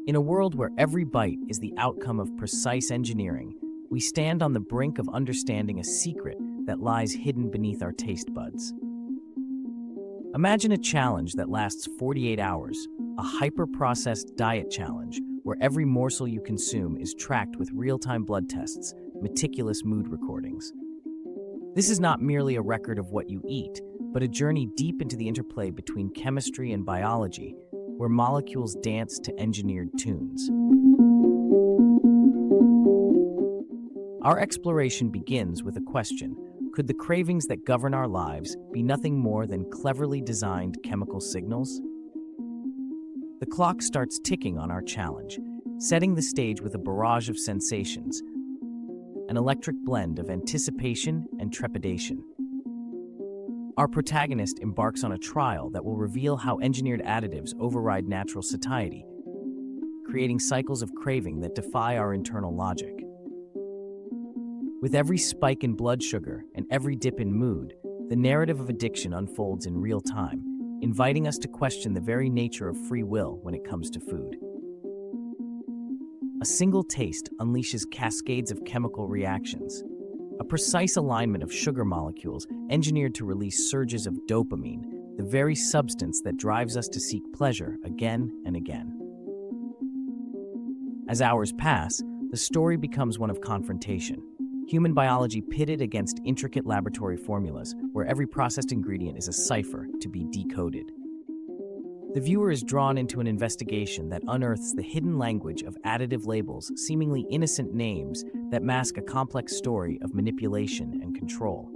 In a world where every bite is the outcome of precise engineering, we stand on the brink of understanding a secret that lies hidden beneath our taste buds. Imagine a challenge that lasts 48 hours, a hyper-processed diet challenge where every morsel you consume is tracked with real-time blood tests, meticulous mood recordings. This is not merely a record of what you eat, but a journey deep into the interplay between chemistry and biology, where molecules dance to engineered tunes. Our exploration begins with a question. Could the cravings that govern our lives be nothing more than cleverly designed chemical signals? The clock starts ticking on our challenge, setting the stage with a barrage of sensations, an electric blend of anticipation and trepidation. Our protagonist embarks on a trial that will reveal how engineered additives override natural satiety, creating cycles of craving that defy our internal logic. With every spike in blood sugar and every dip in mood, the narrative of addiction unfolds in real time, inviting us to question the very nature of free will when it comes to food. A single taste unleashes cascades of chemical reactions, a precise alignment of sugar molecules engineered to release surges of dopamine, the very substance that drives us to seek pleasure again and again. As hours pass, the story becomes one of confrontation. Human biology pitted against intricate laboratory formulas, where every processed ingredient is a cipher to be decoded. The viewer is drawn into an investigation that unearths the hidden language of additive labels, seemingly innocent names that mask a complex story of manipulation and control.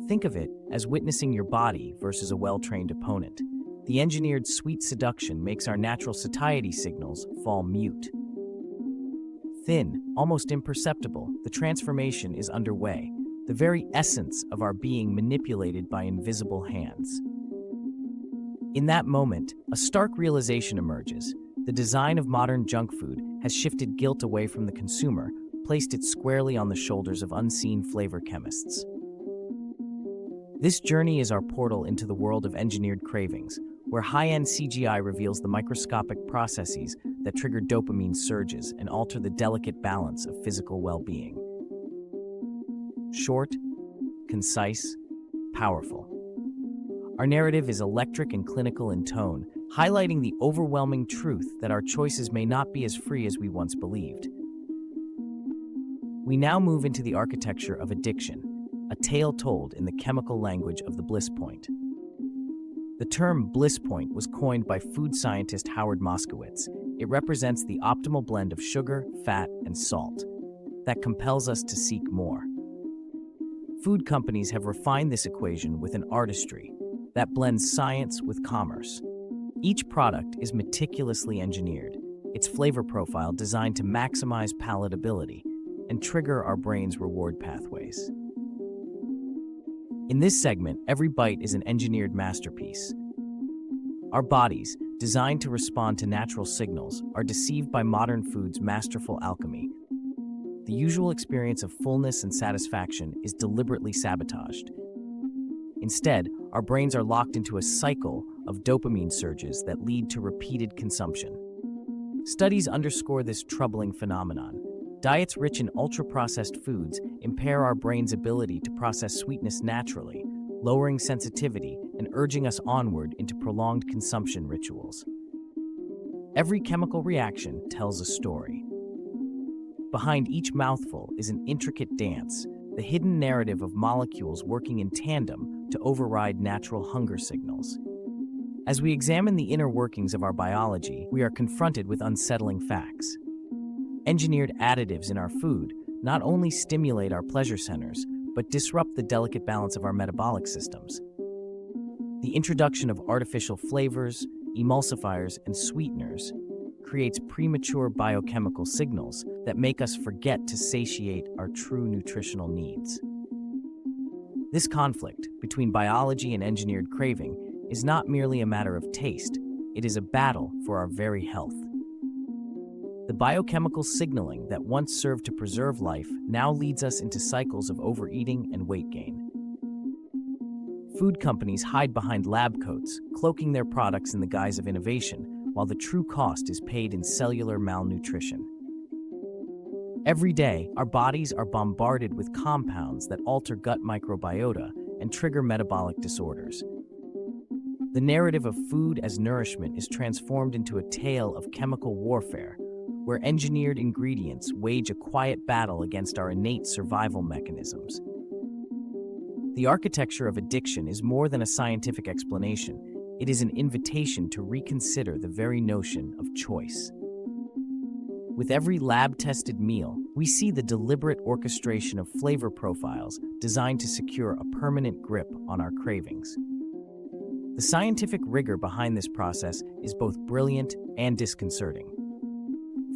Think of it as witnessing your body versus a well-trained opponent. The engineered sweet seduction makes our natural satiety signals fall mute. Thin, almost imperceptible, the transformation is underway, the very essence of our being manipulated by invisible hands. In that moment, a stark realization emerges. The design of modern junk food has shifted guilt away from the consumer, placed it squarely on the shoulders of unseen flavor chemists. This journey is our portal into the world of engineered cravings, where high-end CGI reveals the microscopic processes that trigger dopamine surges and alter the delicate balance of physical well-being. Short, concise, powerful. Our narrative is electric and clinical in tone, highlighting the overwhelming truth that our choices may not be as free as we once believed. We now move into the architecture of addiction, a tale told in the chemical language of the bliss point. The term bliss point was coined by food scientist Howard Moskowitz. It represents the optimal blend of sugar, fat, and salt that compels us to seek more. Food companies have refined this equation with an artistry that blends science with commerce. Each product is meticulously engineered, its flavor profile designed to maximize palatability and trigger our brain's reward pathways. In this segment, every bite is an engineered masterpiece. Our bodies, designed to respond to natural signals, are deceived by modern food's masterful alchemy. The usual experience of fullness and satisfaction is deliberately sabotaged. Instead, our brains are locked into a cycle of dopamine surges that lead to repeated consumption. Studies underscore this troubling phenomenon. Diets rich in ultra-processed foods impair our brain's ability to process sweetness naturally, lowering sensitivity and urging us onward into prolonged consumption rituals. Every chemical reaction tells a story. Behind each mouthful is an intricate dance, the hidden narrative of molecules working in tandem to override natural hunger signals. As we examine the inner workings of our biology, we are confronted with unsettling facts. Engineered additives in our food not only stimulate our pleasure centers, but disrupt the delicate balance of our metabolic systems. The introduction of artificial flavors, emulsifiers, and sweeteners creates premature biochemical signals that make us forget to satiate our true nutritional needs. This conflict between biology and engineered craving is not merely a matter of taste, it is a battle for our very health. The biochemical signaling that once served to preserve life now leads us into cycles of overeating and weight gain. Food companies hide behind lab coats, cloaking their products in the guise of innovation, while the true cost is paid in cellular malnutrition. Every day, our bodies are bombarded with compounds that alter gut microbiota and trigger metabolic disorders. The narrative of food as nourishment is transformed into a tale of chemical warfare, where engineered ingredients wage a quiet battle against our innate survival mechanisms. The architecture of addiction is more than a scientific explanation. It is an invitation to reconsider the very notion of choice. With every lab-tested meal, we see the deliberate orchestration of flavor profiles designed to secure a permanent grip on our cravings. The scientific rigor behind this process is both brilliant and disconcerting.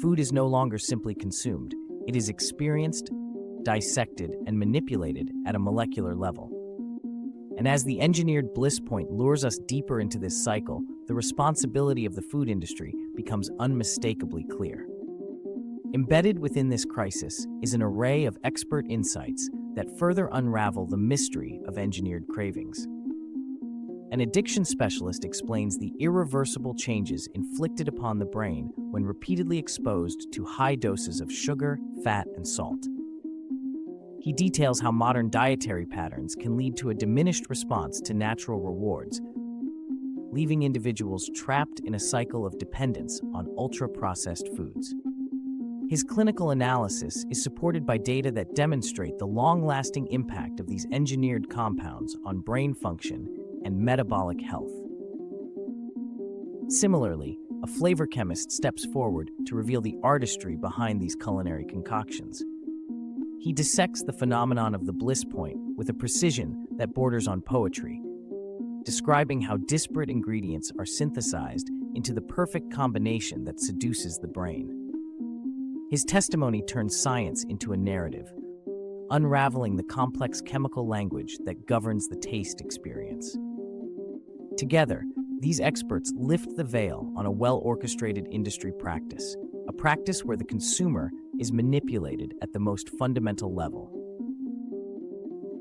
Food is no longer simply consumed. It is experienced, dissected, and manipulated at a molecular level. And as the engineered bliss point lures us deeper into this cycle, the responsibility of the food industry becomes unmistakably clear. Embedded within this crisis is an array of expert insights that further unravel the mystery of engineered cravings. An addiction specialist explains the irreversible changes inflicted upon the brain when repeatedly exposed to high doses of sugar, fat, and salt. He details how modern dietary patterns can lead to a diminished response to natural rewards, leaving individuals trapped in a cycle of dependence on ultra-processed foods. His clinical analysis is supported by data that demonstrate the long-lasting impact of these engineered compounds on brain function and metabolic health. Similarly, a flavor chemist steps forward to reveal the artistry behind these culinary concoctions. He dissects the phenomenon of the bliss point with a precision that borders on poetry, describing how disparate ingredients are synthesized into the perfect combination that seduces the brain. His testimony turns science into a narrative, unraveling the complex chemical language that governs the taste experience. Together, these experts lift the veil on a well-orchestrated industry practice, a practice where the consumer is manipulated at the most fundamental level.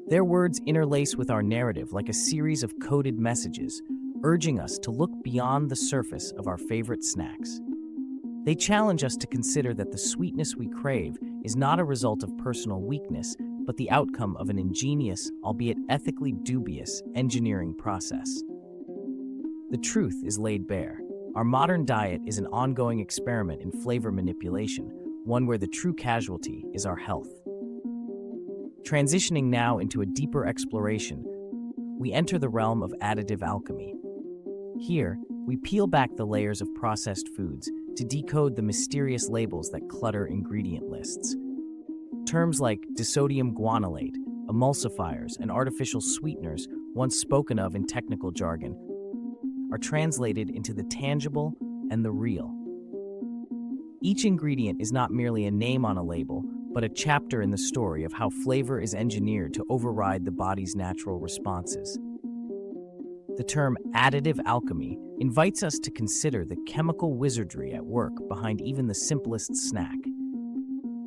Their words interlace with our narrative like a series of coded messages, urging us to look beyond the surface of our favorite snacks. They challenge us to consider that the sweetness we crave is not a result of personal weakness, but the outcome of an ingenious, albeit ethically dubious, engineering process. The truth is laid bare. Our modern diet is an ongoing experiment in flavor manipulation, one where the true casualty is our health. Transitioning now into a deeper exploration, we enter the realm of additive alchemy. Here, we peel back the layers of processed foods to decode the mysterious labels that clutter ingredient lists. Terms like disodium guanylate, emulsifiers, and artificial sweeteners, once spoken of in technical jargon, are translated into the tangible and the real. Each ingredient is not merely a name on a label, but a chapter in the story of how flavor is engineered to override the body's natural responses. The term additive alchemy invites us to consider the chemical wizardry at work behind even the simplest snack.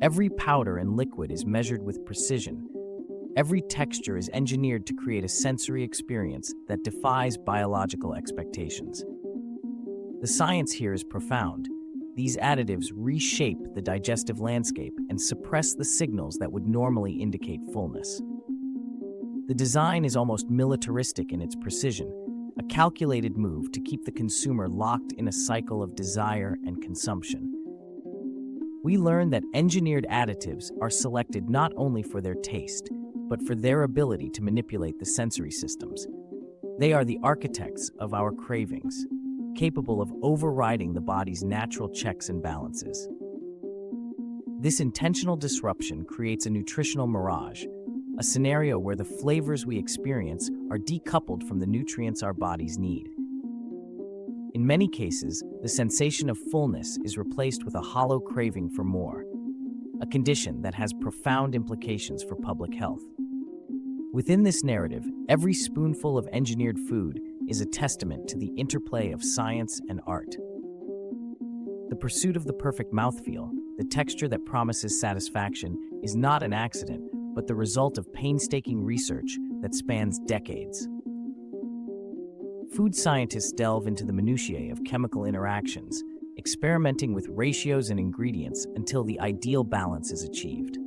Every powder and liquid is measured with precision. Every texture is engineered to create a sensory experience that defies biological expectations. The science here is profound. These additives reshape the digestive landscape and suppress the signals that would normally indicate fullness. The design is almost militaristic in its precision, a calculated move to keep the consumer locked in a cycle of desire and consumption. We learn that engineered additives are selected not only for their taste, but for their ability to manipulate the sensory systems. They are the architects of our cravings, capable of overriding the body's natural checks and balances. This intentional disruption creates a nutritional mirage, a scenario where the flavors we experience are decoupled from the nutrients our bodies need. In many cases, the sensation of fullness is replaced with a hollow craving for more, a condition that has profound implications for public health. Within this narrative, every spoonful of engineered food is a testament to the interplay of science and art. The pursuit of the perfect mouthfeel, the texture that promises satisfaction, is not an accident, but the result of painstaking research that spans decades. food scientists delve into the minutiae of chemical interactions, experimenting with ratios and ingredients until the ideal balance is achieved.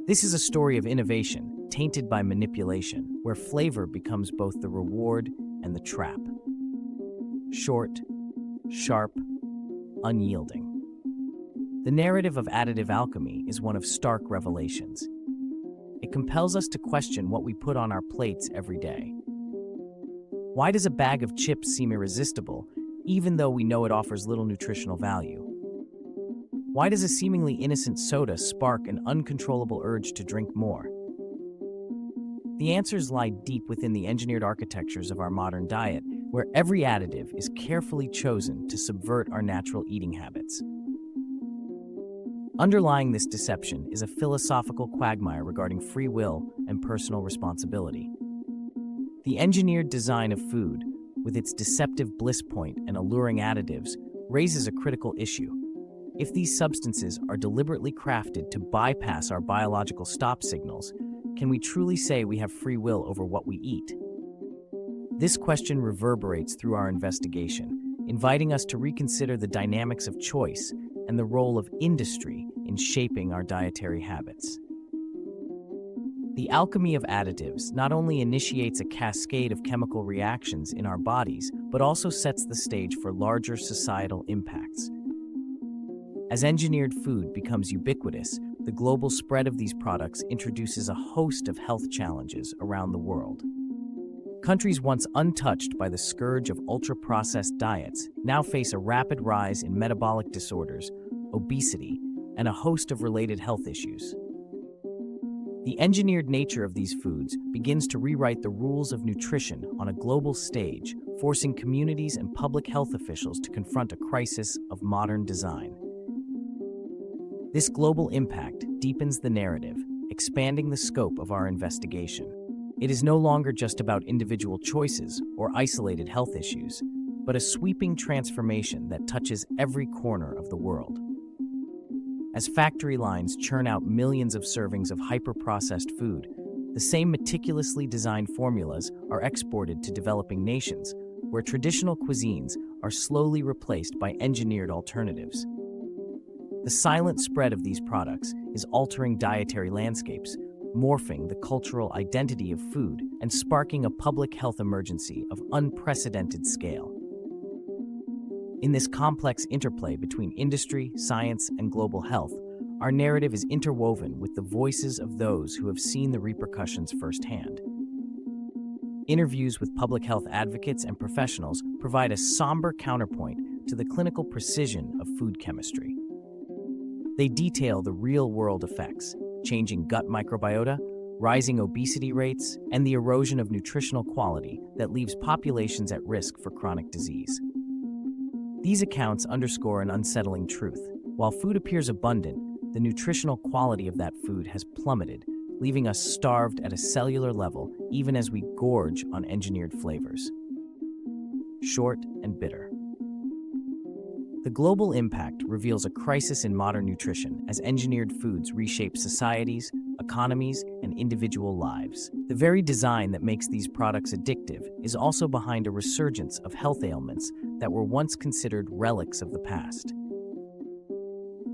This is a story of innovation, tainted by manipulation, where flavor becomes both the reward and the trap. Short, sharp, unyielding. The narrative of additive alchemy is one of stark revelations. It compels us to question what we put on our plates every day. Why does a bag of chips seem irresistible, even though we know it offers little nutritional value? Why does a seemingly innocent soda spark an uncontrollable urge to drink more? The answers lie deep within the engineered architectures of our modern diet, where every additive is carefully chosen to subvert our natural eating habits. Underlying this deception is a philosophical quagmire regarding free will and personal responsibility. The engineered design of food, with its deceptive bliss point and alluring additives, raises a critical issue. If these substances are deliberately crafted to bypass our biological stop signals, can we truly say we have free will over what we eat? This question reverberates through our investigation, inviting us to reconsider the dynamics of choice and the role of industry in shaping our dietary habits. The alchemy of additives not only initiates a cascade of chemical reactions in our bodies, but also sets the stage for larger societal impacts. As engineered food becomes ubiquitous, the global spread of these products introduces a host of health challenges around the world. Countries once untouched by the scourge of ultra-processed diets now face a rapid rise in metabolic disorders, obesity, and a host of related health issues. The engineered nature of these foods begins to rewrite the rules of nutrition on a global stage, forcing communities and public health officials to confront a crisis of modern design. This global impact deepens the narrative, expanding the scope of our investigation. It is no longer just about individual choices or isolated health issues, but a sweeping transformation that touches every corner of the world. As factory lines churn out millions of servings of hyper-processed food, the same meticulously designed formulas are exported to developing nations, where traditional cuisines are slowly replaced by engineered alternatives. The silent spread of these products is altering dietary landscapes, morphing the cultural identity of food, and sparking a public health emergency of unprecedented scale. In this complex interplay between industry, science, and global health, our narrative is interwoven with the voices of those who have seen the repercussions firsthand. Interviews with public health advocates and professionals provide a somber counterpoint to the clinical precision of food chemistry. They detail the real-world effects, changing gut microbiota, rising obesity rates, and the erosion of nutritional quality that leaves populations at risk for chronic disease. These accounts underscore an unsettling truth. While food appears abundant, the nutritional quality of that food has plummeted, leaving us starved at a cellular level even as we gorge on engineered flavors. Short and bitter. The global impact reveals a crisis in modern nutrition as engineered foods reshape societies, economies, and individual lives. The very design that makes these products addictive is also behind a resurgence of health ailments that were once considered relics of the past.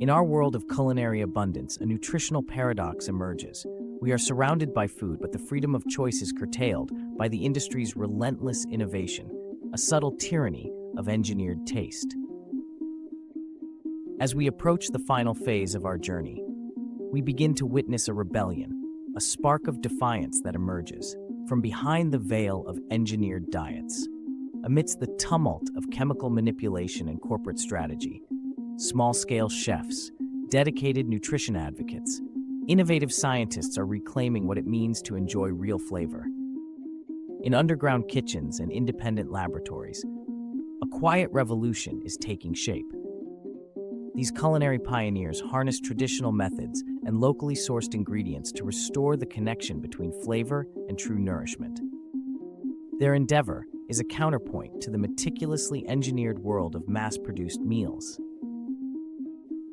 In our world of culinary abundance, a nutritional paradox emerges. We are surrounded by food, but the freedom of choice is curtailed by the industry's relentless innovation, a subtle tyranny of engineered taste. As we approach the final phase of our journey, we begin to witness a rebellion, a spark of defiance that emerges from behind the veil of engineered diets. Amidst the tumult of chemical manipulation and corporate strategy, small-scale chefs, dedicated nutrition advocates, innovative scientists are reclaiming what it means to enjoy real flavor. In underground kitchens and independent laboratories, a quiet revolution is taking shape. These culinary pioneers harness traditional methods and locally sourced ingredients to restore the connection between flavor and true nourishment. Their endeavor is a counterpoint to the meticulously engineered world of mass-produced meals.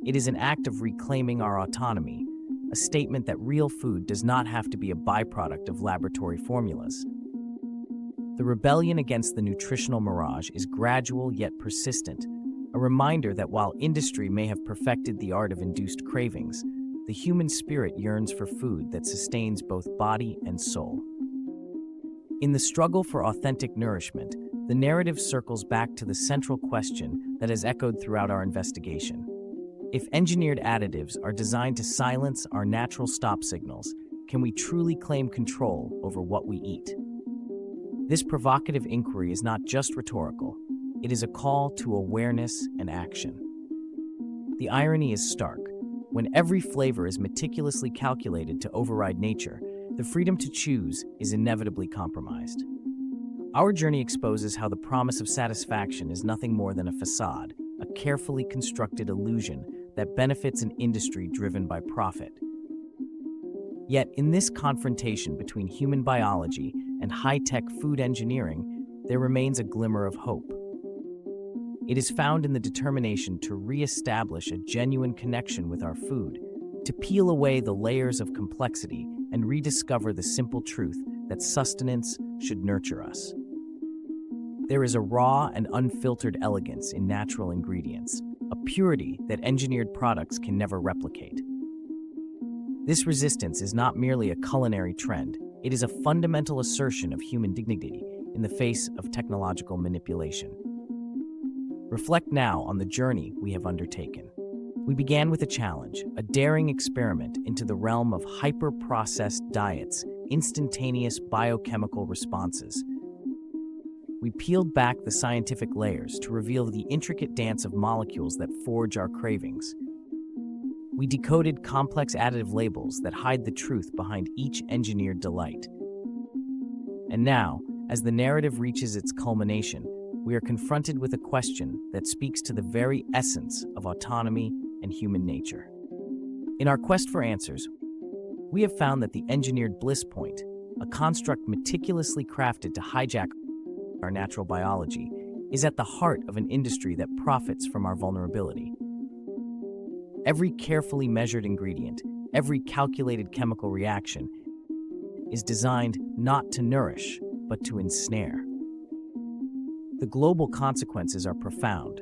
It is an act of reclaiming our autonomy, a statement that real food does not have to be a byproduct of laboratory formulas. The rebellion against the nutritional mirage is gradual yet persistent, a reminder that while industry may have perfected the art of induced cravings, the human spirit yearns for food that sustains both body and soul. In the struggle for authentic nourishment, the narrative circles back to the central question that has echoed throughout our investigation. If engineered additives are designed to silence our natural stop signals, can we truly claim control over what we eat? This provocative inquiry is not just rhetorical, it is a call to awareness and action. The irony is stark. When every flavor is meticulously calculated to override nature, the freedom to choose is inevitably compromised. Our journey exposes how the promise of satisfaction is nothing more than a facade, a carefully constructed illusion that benefits an industry driven by profit. Yet, in this confrontation between human biology and high-tech food engineering, there remains a glimmer of hope. It is found in the determination to re-establish a genuine connection with our food, to peel away the layers of complexity and rediscover the simple truth that sustenance should nurture us. There is a raw and unfiltered elegance in natural ingredients, a purity that engineered products can never replicate. This resistance is not merely a culinary trend, it is a fundamental assertion of human dignity in the face of technological manipulation. Reflect now on the journey we have undertaken. We began with a challenge, a daring experiment into the realm of hyper-processed diets, instantaneous biochemical responses. We peeled back the scientific layers to reveal the intricate dance of molecules that forge our cravings. We decoded complex additive labels that hide the truth behind each engineered delight. And now, as the narrative reaches its culmination, we are confronted with a question that speaks to the very essence of autonomy and human nature. In our quest for answers, we have found that the engineered bliss point, a construct meticulously crafted to hijack our natural biology, is at the heart of an industry that profits from our vulnerability. Every carefully measured ingredient, every calculated chemical reaction is designed not to nourish, but to ensnare. The global consequences are profound,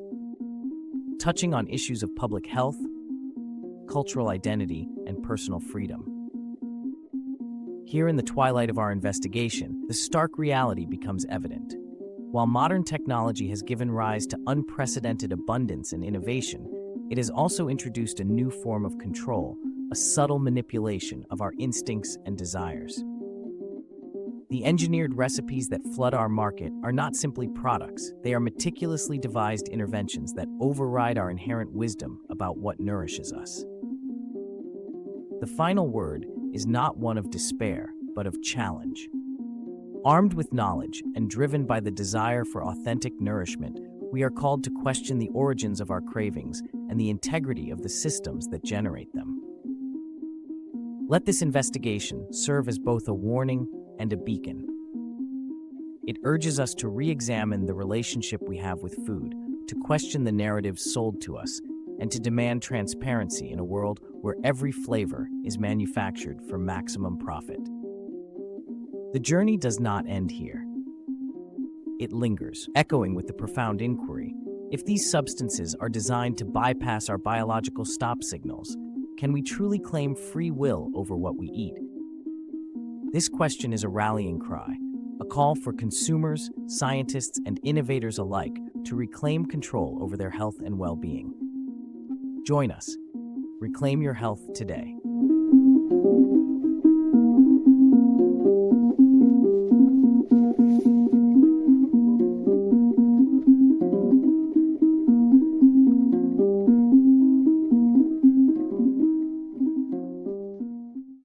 touching on issues of public health, cultural identity, and personal freedom. Here in the twilight of our investigation, the stark reality becomes evident. While modern technology has given rise to unprecedented abundance and innovation, it has also introduced a new form of control, a subtle manipulation of our instincts and desires. The engineered recipes that flood our market are not simply products, they are meticulously devised interventions that override our inherent wisdom about what nourishes us. The final word is not one of despair, but of challenge. Armed with knowledge and driven by the desire for authentic nourishment, we are called to question the origins of our cravings and the integrity of the systems that generate them. Let this investigation serve as both a warning and a beacon. It urges us to re-examine the relationship we have with food, to question the narratives sold to us, and to demand transparency in a world where every flavor is manufactured for maximum profit. The journey does not end here. It lingers, echoing with the profound inquiry: if these substances are designed to bypass our biological stop signals, can we truly claim free will over what we eat? This question is a rallying cry, a call for consumers, scientists, and innovators alike to reclaim control over their health and well-being. Join us. Reclaim your health today.